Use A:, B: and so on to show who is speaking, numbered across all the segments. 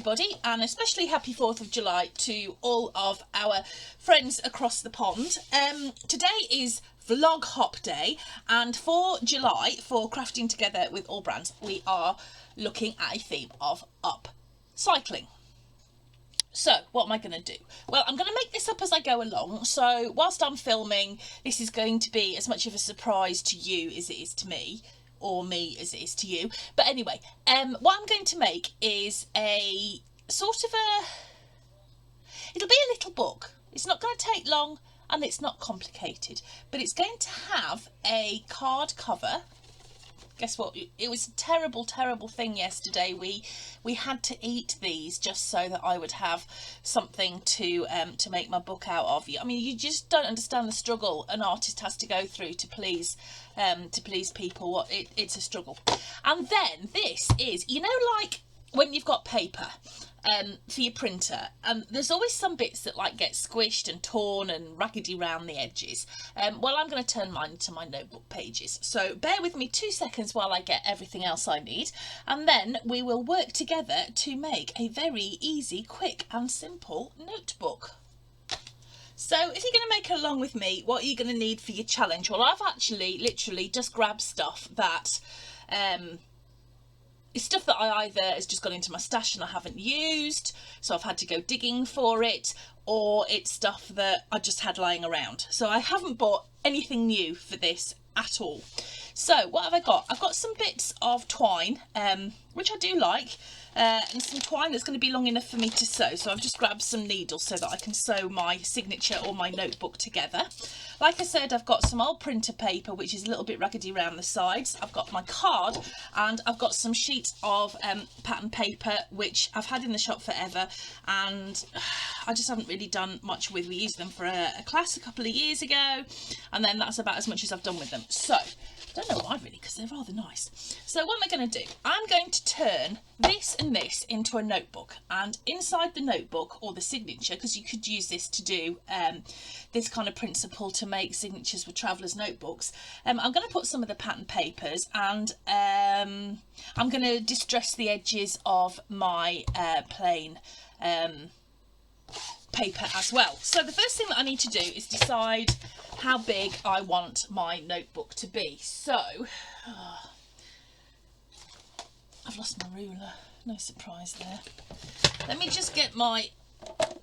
A: everybody, and especially happy 4th of July to all of our friends across the pond. Today is Vlog Hop Day, and for July, for Crafting Together with All Brands, we are looking at a theme of upcycling. So what am I going to do? Well, I'm going to make this up as I go along. So whilst I'm filming, this is going to be as much of a surprise to you as it is to me, or me as it is to you. But anyway, what I'm going to make is a sort of it'll be a little book. It's not going to take long and it's not complicated, but it's going to have a card cover. Guess what? It was a terrible, terrible thing yesterday. We had to eat these just so that I would have something to make my book out of. I mean, you just don't understand the struggle an artist has to go through to please people. It's a struggle. And then this is, you know, like when you've got paper for your printer, and there's always some bits that like get squished and torn and raggedy round the edges. Well, I'm going to turn mine into my notebook pages, so bear with me 2 seconds while I get everything else I need, and then we will work together to make a very easy, quick and simple notebook. So if you're going to make it along with me, what are you going to need for your challenge? Well, I've actually literally just grabbed stuff that it's stuff that I either has just gone into my stash and I haven't used, so I've had to go digging for it, or it's stuff that I just had lying around. So I haven't bought anything new for this at all. So what have I got? I've got some bits of twine, which I do like, and some twine that's going to be long enough for me to sew. So I've just grabbed some needles so that I can sew my signature or my notebook together. Like I said, I've got some old printer paper, which is a little bit raggedy around the sides. I've got my card, and I've got some sheets of pattern paper, which I've had in the shop forever, and I just haven't really done much with. We used them for a class a couple of years ago, and then that's about as much as I've done with them. So I don't know why really, because they're rather nice. So what am I going to do? I'm going to turn this and this into a notebook, and inside the notebook, or the signature, because you could use this to do this kind of principle to make signatures with travellers' notebooks, I'm going to put some of the pattern papers, and I'm going to distress the edges of my plain paper as well. So the first thing that I need to do is decide how big I want my notebook to be. So I've lost my ruler, no surprise there. Let me just get my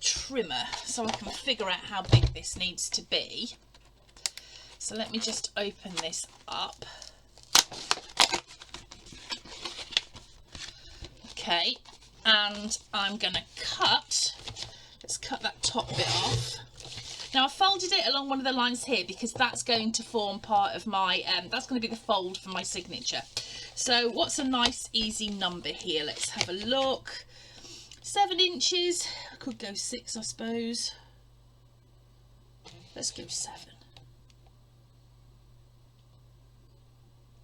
A: trimmer so I can figure out how big this needs to be. So let me just open this up. Okay, and I'm going to let's cut that top bit off. Now I've folded it along one of the lines here because that's going to form part of my, that's going to be the fold for my signature. So what's a nice easy number here? Let's have a look. 7 inches. I could go 6, I suppose. Let's go 7.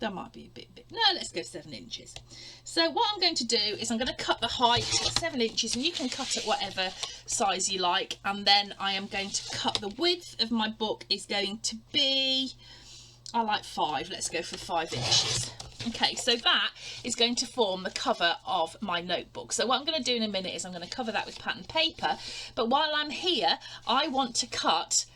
A: That might be a bit big. No, let's go 7 inches. So what I'm going to do is I'm going to cut the height at 7 inches, and you can cut it whatever size you like. And then I am going to cut the width of my book is going to be, I like 5. Let's go for 5 inches. Okay, so that is going to form the cover of my notebook. So what I'm going to do in a minute is I'm going to cover that with pattern paper. But while I'm here, I want to cut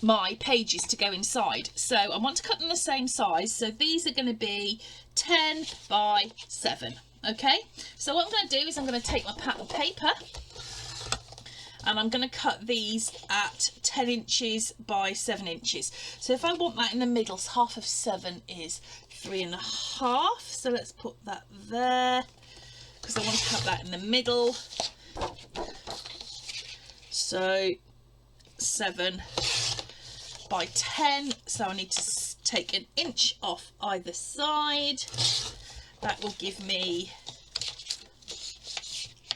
A: my pages to go inside, so I want to cut them the same size. So these are going to be 10 by 7. Okay, so what I'm going to do is I'm going to take my pattern paper and I'm going to cut these at 10 inches by 7 inches. So if I want that in the middle, half of 7 is 3.5, so let's put that there because I want to have that in the middle. So 7 by 10, so I need to take 1 inch off either side. That will give me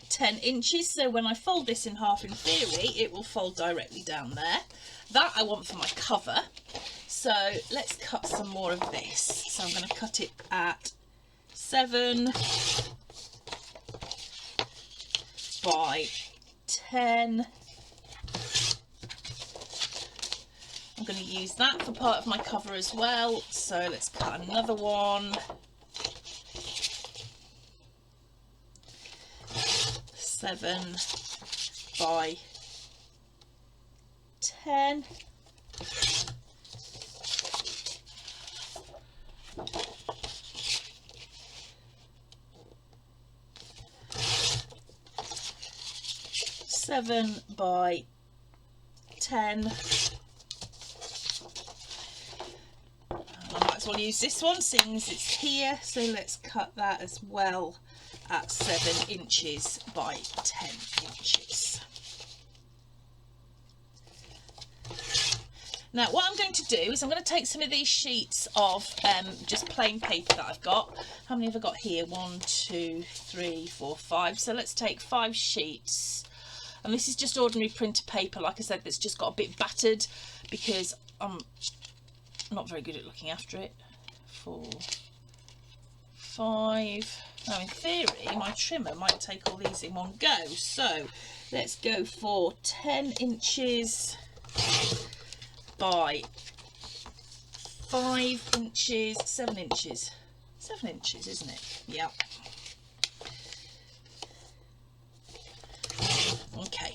A: 10 inches, so when I fold this in half, in theory it will fold directly down there. That I want for my cover, so let's cut some more of this. So I'm going to cut it at 7 by 10. I'm going to use that for part of my cover as well, so let's cut another one. 7 by 10. Seven by 10. I might as well use this one seeing as it's here, so let's cut that as well at 7 inches by 10 inches. Now what I'm going to do is I'm going to take some of these sheets of just plain paper that I've got. How many have I got here? 1, 2, 3, 4, 5. So let's take 5 sheets. And this is just ordinary printer paper, like I said, that's just got a bit battered because I'm not very good at looking after it. 4, 5. Now in theory my trimmer might take all these in one go, so let's go for 10 inches by 5 inches, 7 inches. 7 inches, isn't it? Yeah. Okay.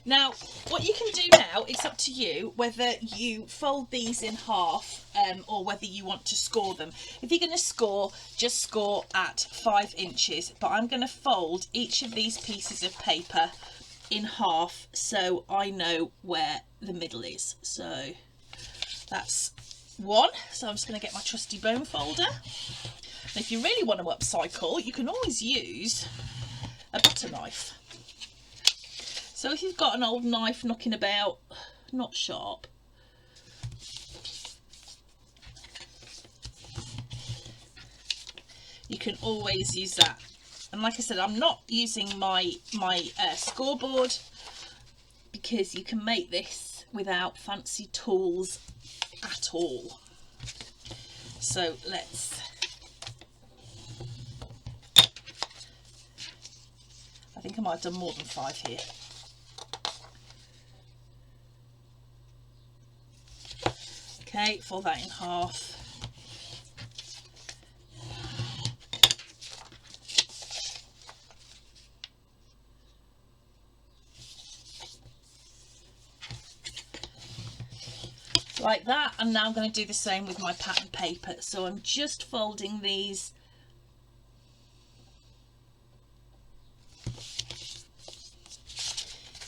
A: Now, what you can do now, it's up to you whether you fold these in half or whether you want to score them. If you're going to score, just score at 5 inches, but I'm going to fold each of these pieces of paper in half so I know where the middle is. So that's one. So I'm just going to get my trusty bone folder. And if you really want to upcycle, you can always use a butter knife. So if you've got an old knife knocking about, not sharp, you can always use that. And like I said, I'm not using my scoreboard because you can make this without fancy tools at all. So let's, I think I might have done more than 5 here. Okay, fold that in half. Like that, and now I'm going to do the same with my pattern paper. So I'm just folding these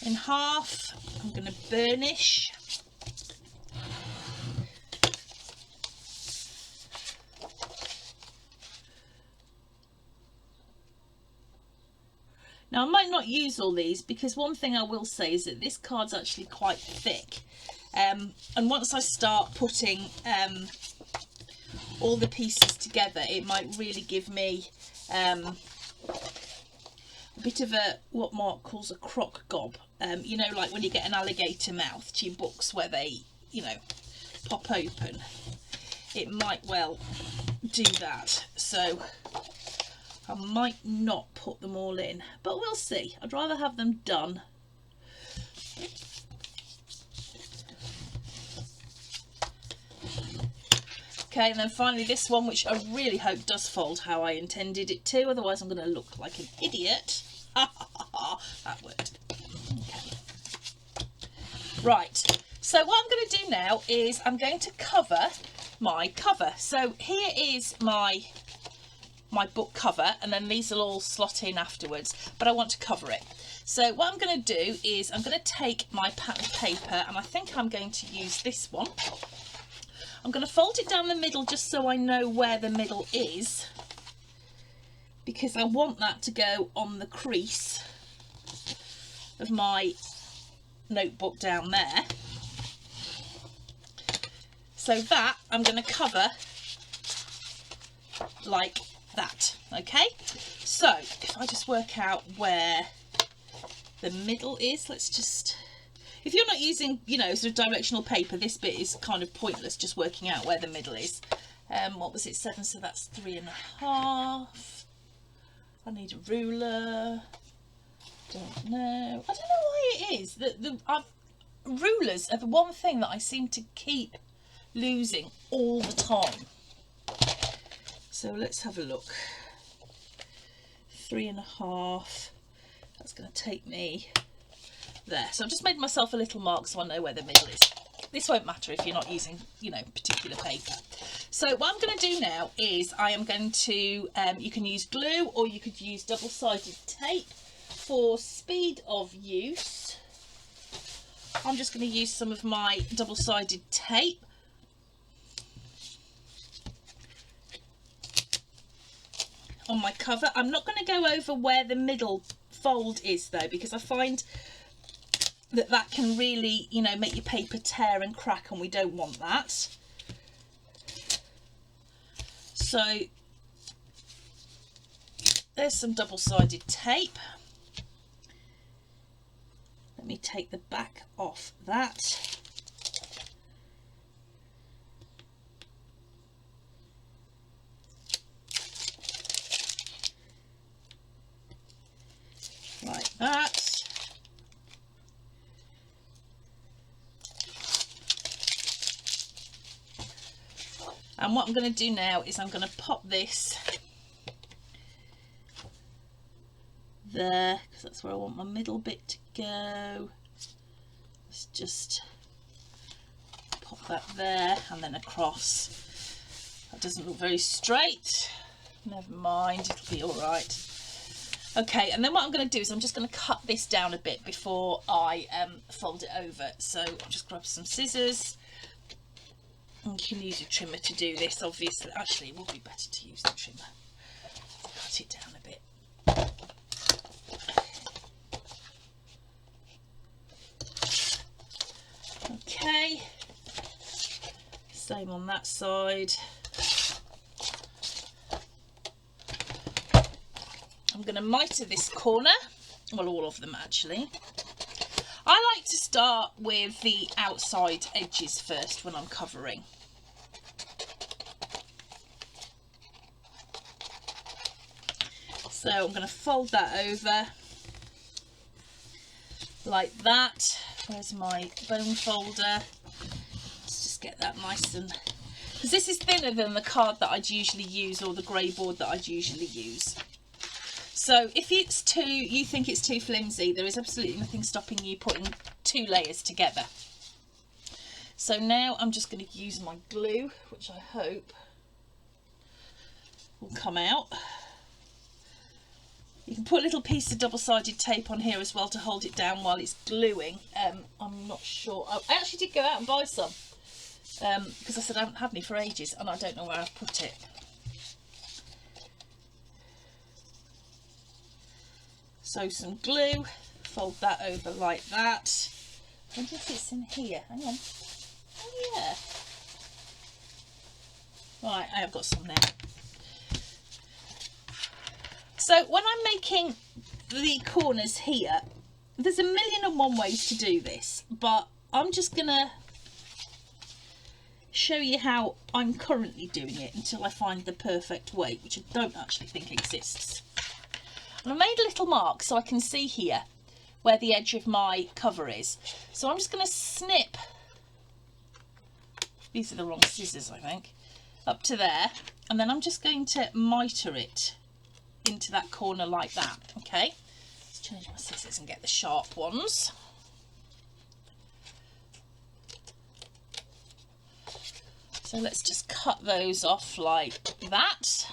A: in half. I'm going to burnish. Now I might not use all these because one thing I will say is that this card's actually quite thick. And once I start putting all the pieces together, it might really give me a bit of a, what Mark calls a crock gob. You know, like when you get an alligator mouth to your books where they, you know, pop open. It might well do that. So I might not put them all in, but we'll see. I'd rather have them done. Okay, and then finally this one, which I really hope does fold how I intended it to, otherwise I'm going to look like an idiot. That worked. Okay. Right, so what I'm going to do now is I'm going to cover my cover. So here is my book cover, and then these will all slot in afterwards, but I want to cover it. So what I'm going to do is I'm going to take my pattern paper, and I think I'm going to use this one. I'm going to fold it down the middle just so I know where the middle is, because I want that to go on the crease of my notebook down there. So that I'm going to cover like that. Okay, so if I just work out where the middle is, let's just, if you're not using, you know, sort of directional paper, this bit is kind of pointless, just working out where the middle is. What was it, 7, so that's 3.5. I need a ruler. Don't know. I don't know why it is that rulers are the one thing that I seem to keep losing all the time. So let's have a look. 3.5. That's going to take me there. So I've just made myself a little mark so I know where the middle is. This won't matter if you're not using, you know, particular paper. So what I'm going to do now is I am going to, you can use glue or you could use double-sided tape for speed of use. I'm just going to use some of my double-sided tape. On my cover. I'm not going to go over where the middle fold is though, because I find that can really, you know, make your paper tear and crack, and we don't want that. So there's some double-sided tape. Let me take the back off that. Like that. And what I'm going to do now is I'm going to pop this there, because that's where I want my middle bit to go. Let's just pop that there and then across. That doesn't look very straight. Never mind, it'll be all right. Okay, and then what I'm going to do is I'm just going to cut this down a bit before I fold it over. So I'll just grab some scissors. And you can use a trimmer to do this, obviously. Actually, it would be better to use the trimmer. Cut it down a bit. Okay. Same on that side. I'm going to mitre this corner. Well, all of them actually. I like to start with the outside edges first when I'm covering. So I'm going to fold that over like that. Where's my bone folder? Let's just get that nice and... because this is thinner than the card that I'd usually use, or the grey board that I'd usually use. So if it's you think it's too flimsy, there is absolutely nothing stopping you putting 2 layers together. So now I'm just going to use my glue, which I hope will come out. You can put a little piece of double-sided tape on here as well to hold it down while it's gluing. I'm not sure. I actually did go out and buy some because I said I haven't had any for ages and I don't know where I've put it. So some glue, fold that over like that. I wonder if it's in here. Hang on. Oh yeah. Right, I have got some now. So when I'm making the corners here, there's 1,000,001 ways to do this, but I'm just gonna show you how I'm currently doing it until I find the perfect way, which I don't actually think exists. And I made a little mark so I can see here where the edge of my cover is. So I'm just going to snip, these are the wrong scissors I think, up to there, and then I'm just going to mitre it into that corner like that. Okay, let's change my scissors and get the sharp ones. So let's just cut those off like that.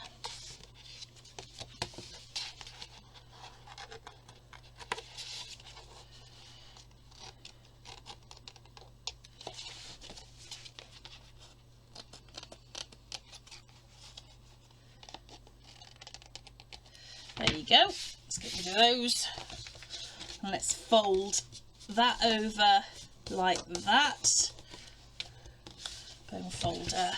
A: There you go, let's get rid of those, and let's fold that over like that. Bone folder.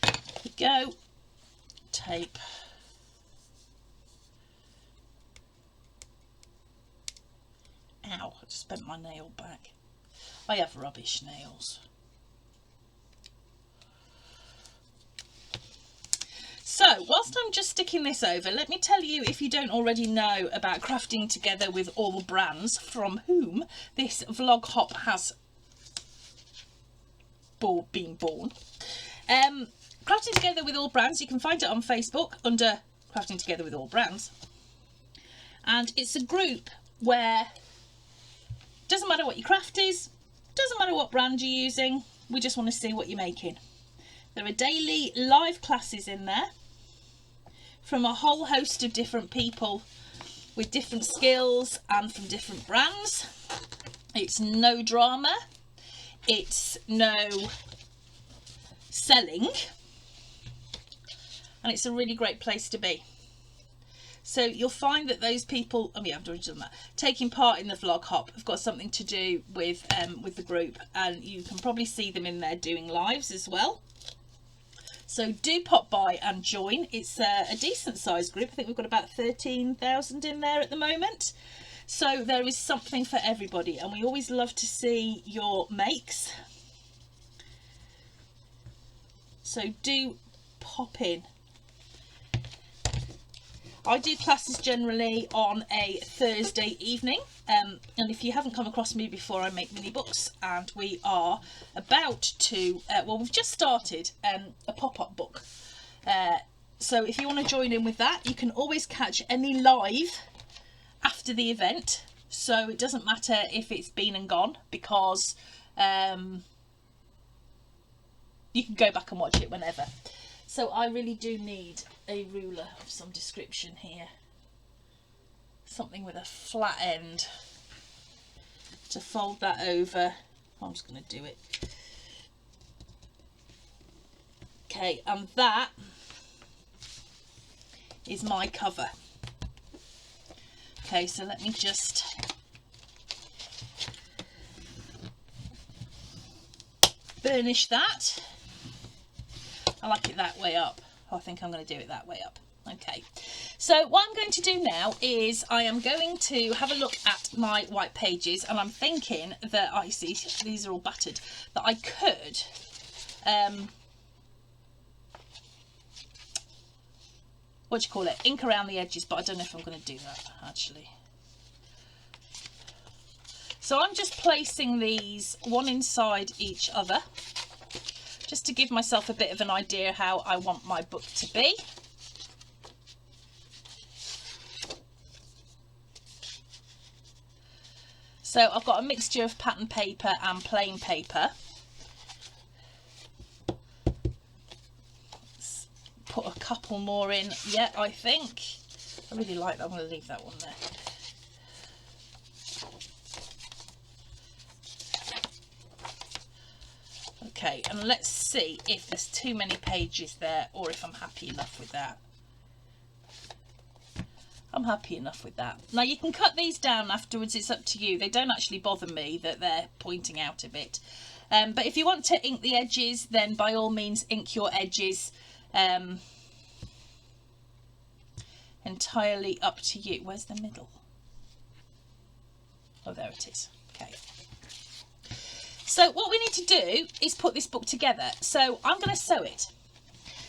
A: There we go, tape. Ow, I just bent my nail back. I have rubbish nails. So whilst I'm just sticking this over, let me tell you, if you don't already know about crafting together with all brands, from whom this vlog hop has been born. Crafting Together with All Brands, you can find it on Facebook under Crafting Together with All Brands. And it's a group where it doesn't matter what your craft is, doesn't matter what brand you're using, we just want to see what you're making. There are daily live classes in there from a whole host of different people with different skills and from different brands. It's no drama, it's no selling, and it's a really great place to be. So you'll find that those people, I've already done that, taking part in the vlog hop have got something to do with the group, and you can probably see them in there doing lives as well. So do pop by and join. It's a decent sized group. I think we've got about 13,000 in there at the moment. So there is something for everybody, and we always love to see your makes. So do pop in. I do classes generally on a Thursday evening, and if you haven't come across me before, I make mini books, and we are about to, well, we've just started a pop-up book. So if you want to join in with that, you can always catch any live after the event, so it doesn't matter if it's been and gone, because you can go back and watch it whenever. So I really do need a ruler of some description here, something with a flat end to fold that over. I'm just going to do it. Okay, and that is my cover. Okay, so let me just burnish that. I like it that way up. I think I'm going to do it that way up. Okay, so what I'm going to do now is I am going to have a look at my white pages, and I'm thinking that I see these are all battered, that I could what do you call it, ink around the edges, but I don't know if I'm going to do that actually. So I'm just placing these one inside each other, just to give myself a bit of an idea how I want my book to be. So I've got a mixture of pattern paper and plain paper. Let's put a couple more in yet, I think. I really like that. I'm going to leave that one there. Okay, and let's see if there's too many pages there or if I'm happy enough with that. I'm happy enough with that. Now you can cut these down afterwards, it's up to you. They don't actually bother me that they're pointing out a bit. But if you want to ink the edges, then by all means ink your edges. Entirely up to you. Where's the middle? Oh, there it is. Okay. So what we need to do is put this book together. So I'm going to sew it.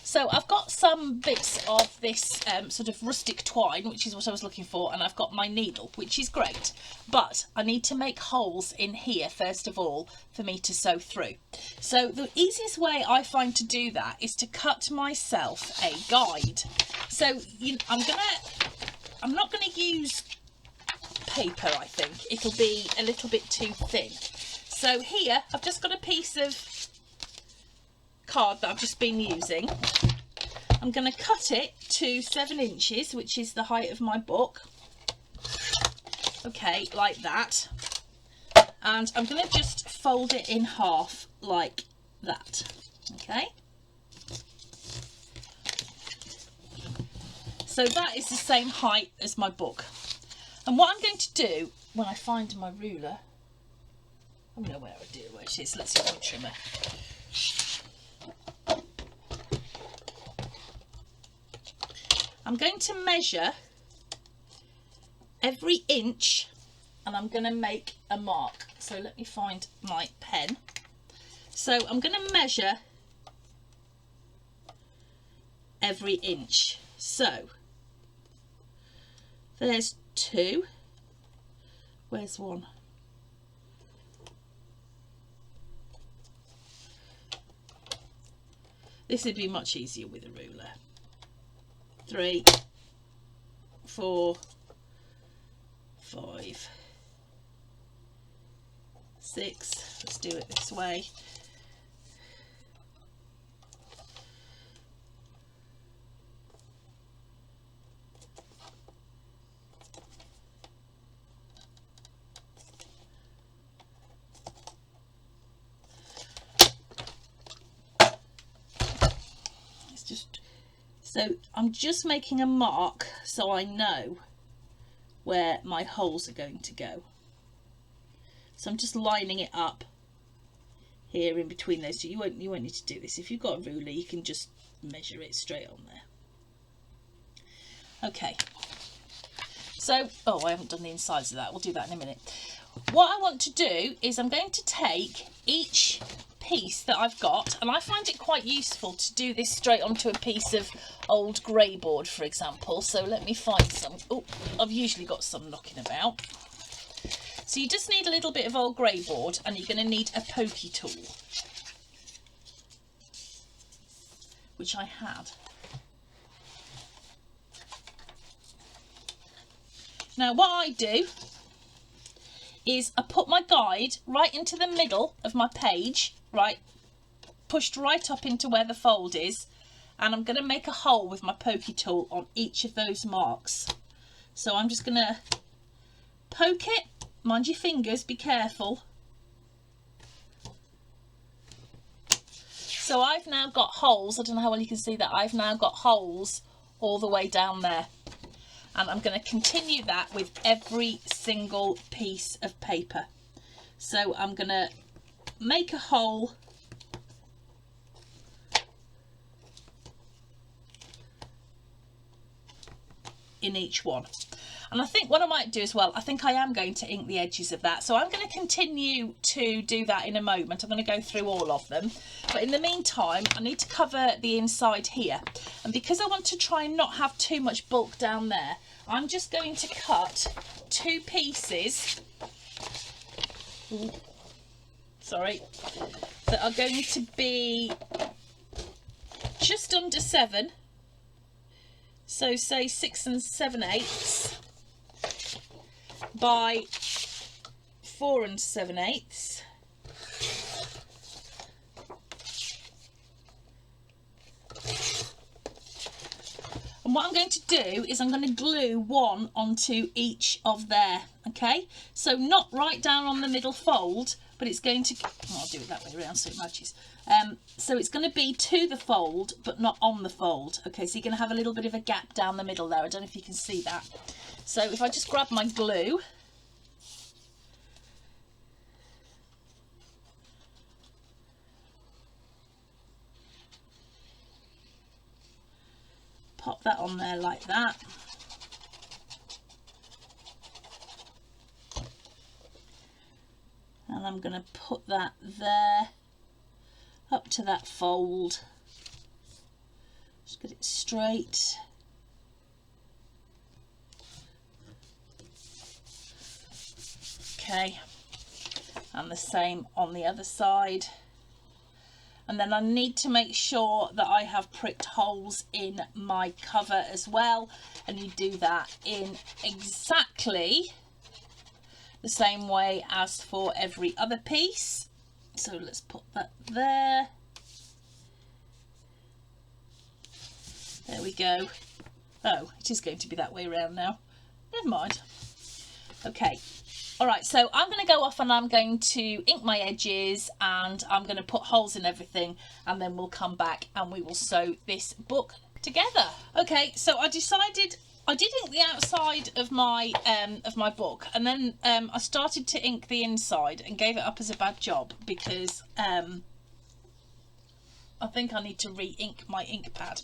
A: So I've got some bits of this sort of rustic twine, which is what I was looking for, and I've got my needle, which is great. But I need to make holes in here first of all for me to sew through. So the easiest way I find to do that is to cut myself a guide. So I'm not going to use paper, I think. It'll be a little bit too thin. So here I've just got a piece of card that I've just been using. I'm going to cut it to 7 inches, which is the height of my book. Okay, like that. And I'm going to just fold it in half like that. Okay. So that is the same height as my book. And what I'm going to do when I find my ruler, I don't know where it is. Let's see my trimmer. I'm going to measure every inch and I'm going to make a mark. So let me find my pen. So I'm going to measure every inch. So there's 2. Where's 1? This would be much easier with a ruler. 3, 4, 5, 6. Let's do it this way. So I'm just making a mark so I know where my holes are going to go. So I'm just lining it up here in between those two. You won't need to do this. If you've got a ruler, you can just measure it straight on there. Okay. So, oh, I haven't done the insides of that. We'll do that in a minute. What I want to do is I'm going to take each piece that I've got, and I find it quite useful to do this straight onto a piece of old grey board, for example. So let me find some. Oh, I've usually got some knocking about. So you just need a little bit of old grey board, and you're going to need a pokey tool, which I had. Now what I do is I put my guide right into the middle of my page, right, pushed right up into where the fold is, and I'm going to make a hole with my pokey tool on each of those marks. So I'm just going to poke it, mind your fingers, be careful. So I've now got holes, I don't know how well you can see that, I've now got holes all the way down there. And I'm going to continue that with every single piece of paper. So I'm going to make a hole in each one. And I think what I might do as well, I think I am going to ink the edges of that. So I'm going to continue to do that in a moment. I'm going to go through all of them. But in the meantime, I need to cover the inside here. And because I want to try and not have too much bulk down there, I'm just going to cut 2 pieces, sorry, that are going to be just under 7. So say 6 7/8 by 4 7/8. And what I'm going to do is I'm going to glue one onto each of there, okay? So not right down on the middle fold, but it's going to, well, I'll do it that way around so it matches. So it's going to be to the fold, but not on the fold, okay? So you're going to have a little bit of a gap down the middle there. I don't know if you can see that. So if I just grab my glue, pop that on there like that. And I'm going to put that there, up to that fold. Just get it straight. Okay, and the same on the other side. And then I need to make sure that I have pricked holes in my cover as well. And you do that in exactly the same way as for every other piece. So let's put that there. There we go. Oh, it is going to be that way around now. Never mind. Okay. All right, so I'm going to go off and I'm going to ink my edges and I'm going to put holes in everything, and then we'll come back and we will sew this book together. Okay, so I decided I did ink the outside of my book, and then I started to ink the inside and gave it up as a bad job because I think I need to re-ink my ink pad.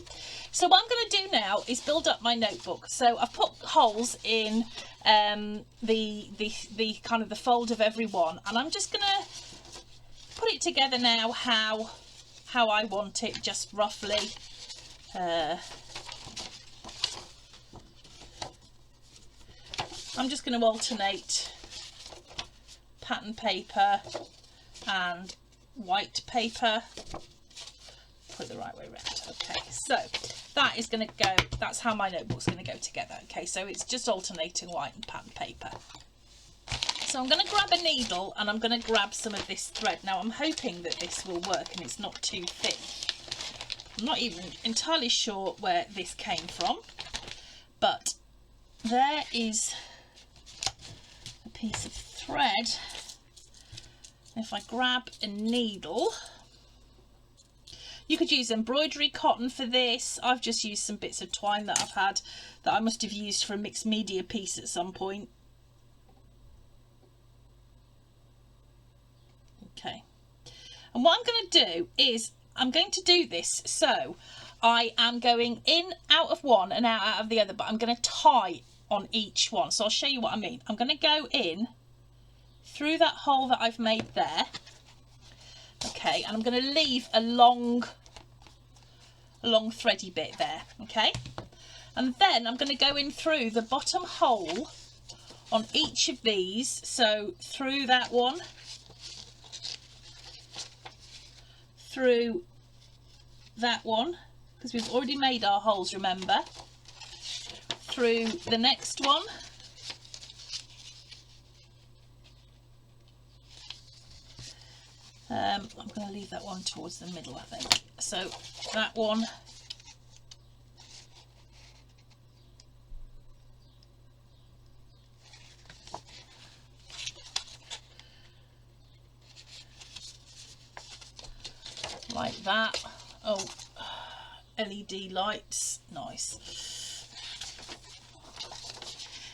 A: So what I'm going to do now is build up my notebook. So I've put holes in the kind of the fold of every one, and I'm just going to put it together now how I want it, just roughly. I'm just going to alternate pattern paper and white paper. Put it the right way around. Okay, so that is going to go, that's how my notebook's going to go together. Okay, so it's just alternating white and pattern paper. So I'm going to grab a needle and I'm going to grab some of this thread. Now I'm hoping that this will work and it's not too thin. I'm not even entirely sure where this came from, but there is a piece of thread. If I grab a needle, you could use embroidery cotton for this. I've just used some bits of twine that I've had that I must have used for a mixed media piece at some point. Okay, and what I'm going to do is I'm going to do this so I am going in out of one and out of the other, but I'm going to tie on each one. So I'll show you what I mean. I'm going to go in through that hole that I've made there. Okay, and I'm going to leave a long thready bit there. Okay, and then I'm going to go in through the bottom hole on each of these. So through that one, through that one, because we've already made our holes, remember, through the next one, I'm going to leave that one towards the middle, I think. So that one, like that. Oh, LED lights, nice.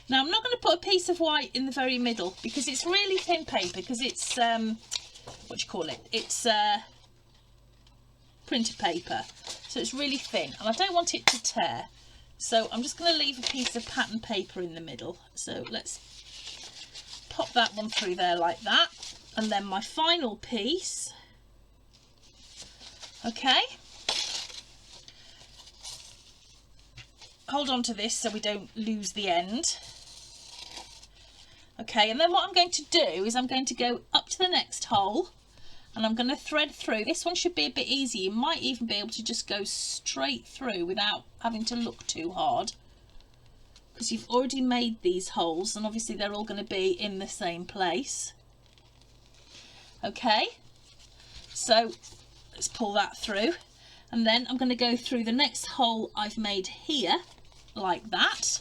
A: Now I'm not going to put a piece of white in the very middle because it's really thin paper, because it's what do you call it, it's printer paper, so it's really thin and I don't want it to tear, so I'm just going to leave a piece of pattern paper in the middle. So let's pop that one through there like that, and then my final piece. Okay, hold on to this so we don't lose the end. Okay, and then what I'm going to do is I'm going to go up to the next hole and I'm going to thread through. This one should be a bit easy. You might even be able to just go straight through without having to look too hard, because you've already made these holes and obviously they're all going to be in the same place. Okay, so let's pull that through, and then I'm going to go through the next hole I've made here like that,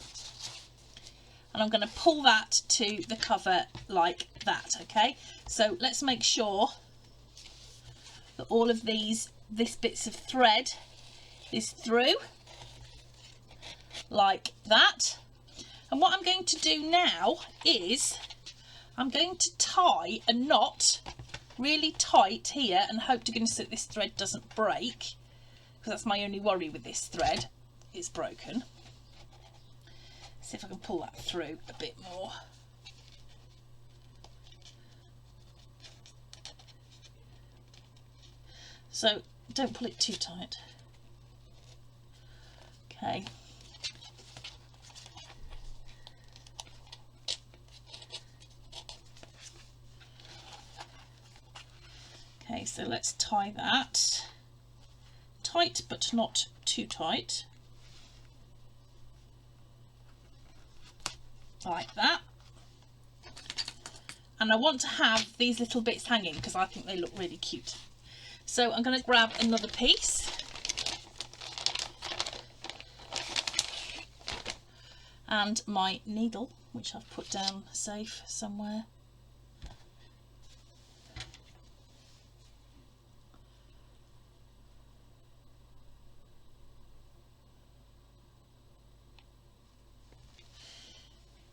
A: and I'm going to pull that to the cover like that. Okay, so let's make sure that all of this bits of thread is through like that. And what I'm going to do now is I'm going to tie a knot really tight here and hope to goodness that this thread doesn't break, because that's my only worry with this thread, it's broken. See if I can pull that through a bit more. So don't pull it too tight. Okay. Okay, so let's tie that tight, but not too tight. Like that. And I want to have these little bits hanging because I think they look really cute. So I'm going to grab another piece and my needle, which I've put down safe somewhere.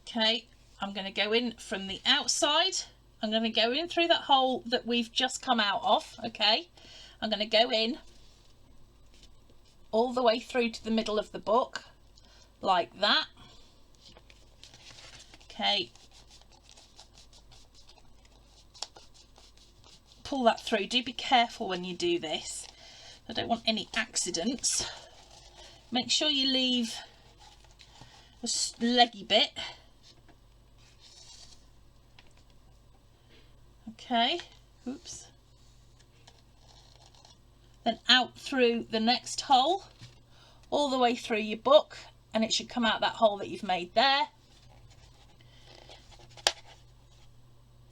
A: Okay, I'm going to go in from the outside. I'm going to go in through that hole that we've just come out of. Okay, I'm going to go in all the way through to the middle of the book like that. Okay, pull that through. Do be careful when you do this. I don't want any accidents. Make sure you leave a leggy bit. Okay, oops. Then out through the next hole, all the way through your book, and it should come out that hole that you've made there.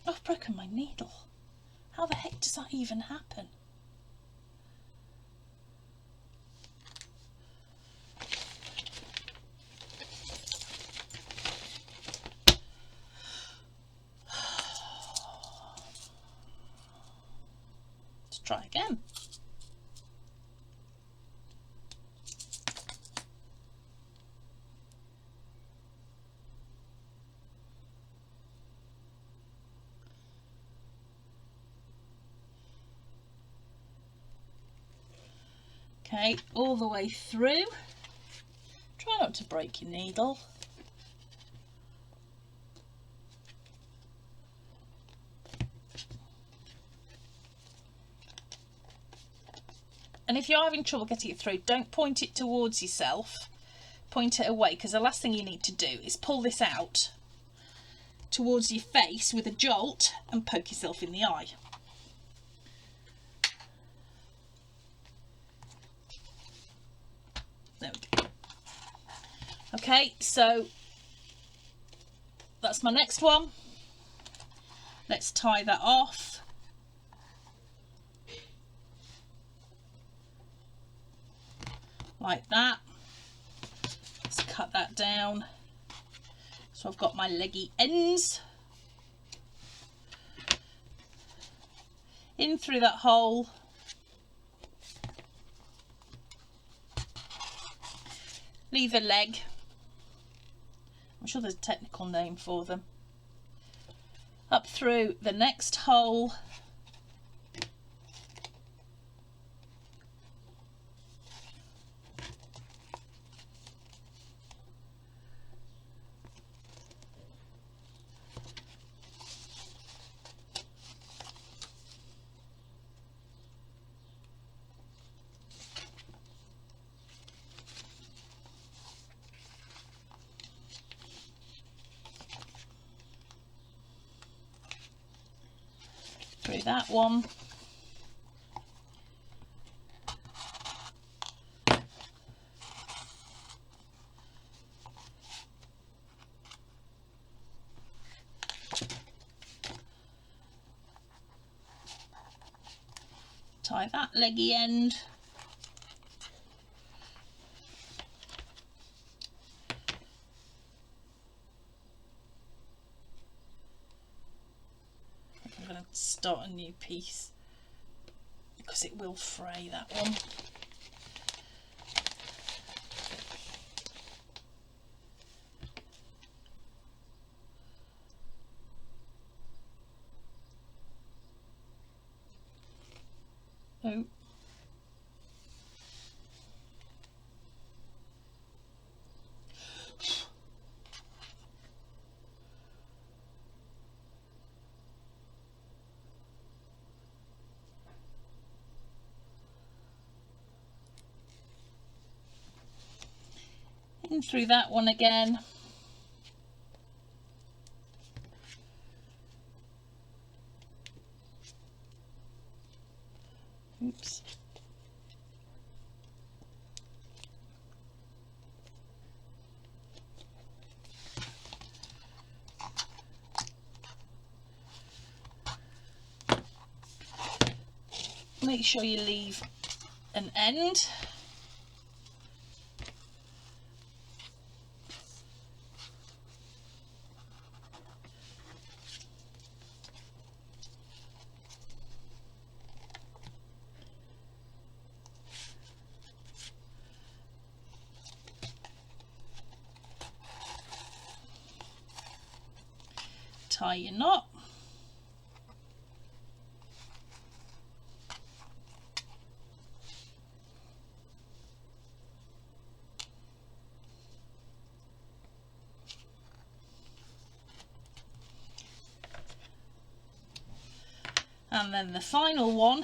A: Oh, I've broken my needle. How the heck does that even happen? Let's try again. Okay, all the way through. Try not to break your needle. And if you're having trouble getting it through, don't point it towards yourself. Point it away, because the last thing you need to do is pull this out towards your face with a jolt and poke yourself in the eye. There we go. Okay, so that's my next one. Let's tie that off. Like that. Let's cut that down. So I've got my leggy ends. In through that hole. Leave a leg. I'm sure there's a technical name for them. Up through the next hole. Through that one. Tie that leggy end. I'm going to start a new piece because it will fray, that one. Oh. In through that one again. Oops. Make sure you leave an end. Tie your knot. And then the final one,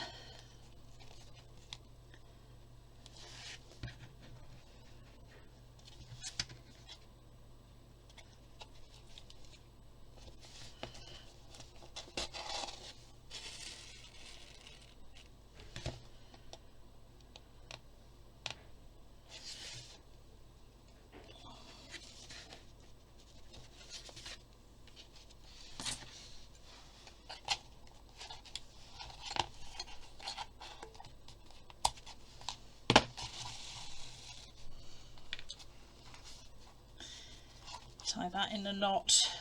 A: tie that in a knot.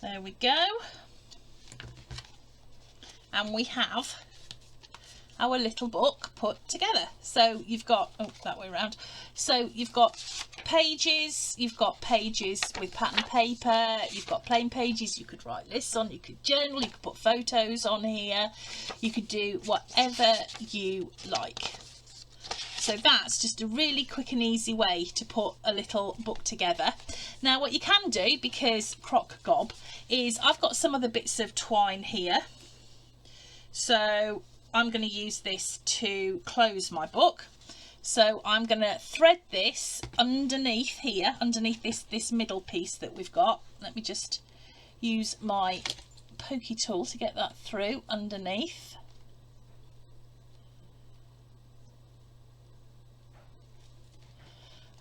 A: There we go. And we have our little book put together. So you've got, oh, that way around. So you've got pages with pattern paper, you've got plain pages, you could write lists on, you could journal, you could put photos on here, you could do whatever you like. So that's just a really quick and easy way to put a little book together. Now what you can do, because crock gob, is I've got some other bits of twine here. So I'm going to use this to close my book. So I'm going to thread this underneath here, underneath this middle piece that we've got. Let me just use my pokey tool to get that through underneath.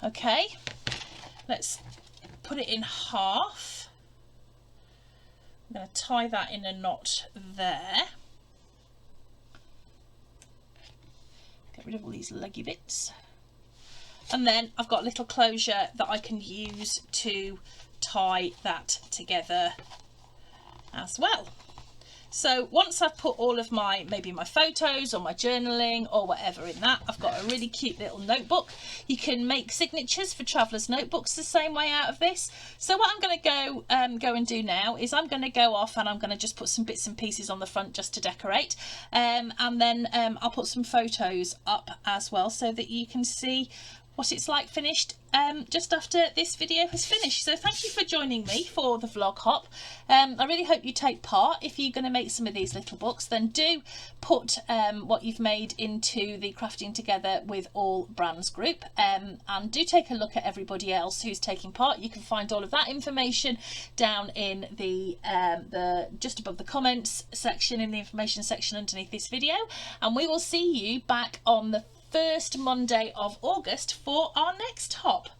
A: Okay, let's put it in half. I'm going to tie that in a knot there. Get rid of all these leggy bits. And then I've got a little closure that I can use to tie that together as well. So once I've put all of my, maybe my photos or my journaling or whatever in that, I've got a really cute little notebook. You can make signatures for travellers' notebooks the same way out of this. So what I'm going to go and do now is I'm going to go off and I'm going to just put some bits and pieces on the front just to decorate. And then I'll put some photos up as well so that you can see what it's like finished just after this video has finished. So thank you for joining me for the vlog hop. I really hope you take part. If you're going to make some of these little books, then do put what you've made into the Crafting Together with All Brands group, and do take a look at everybody else who's taking part. You can find all of that information down in the just above the comments section, in the information section underneath this video, and we will see you back on the first Monday of August for our next hop.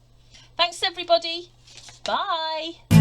A: Thanks everybody. Bye.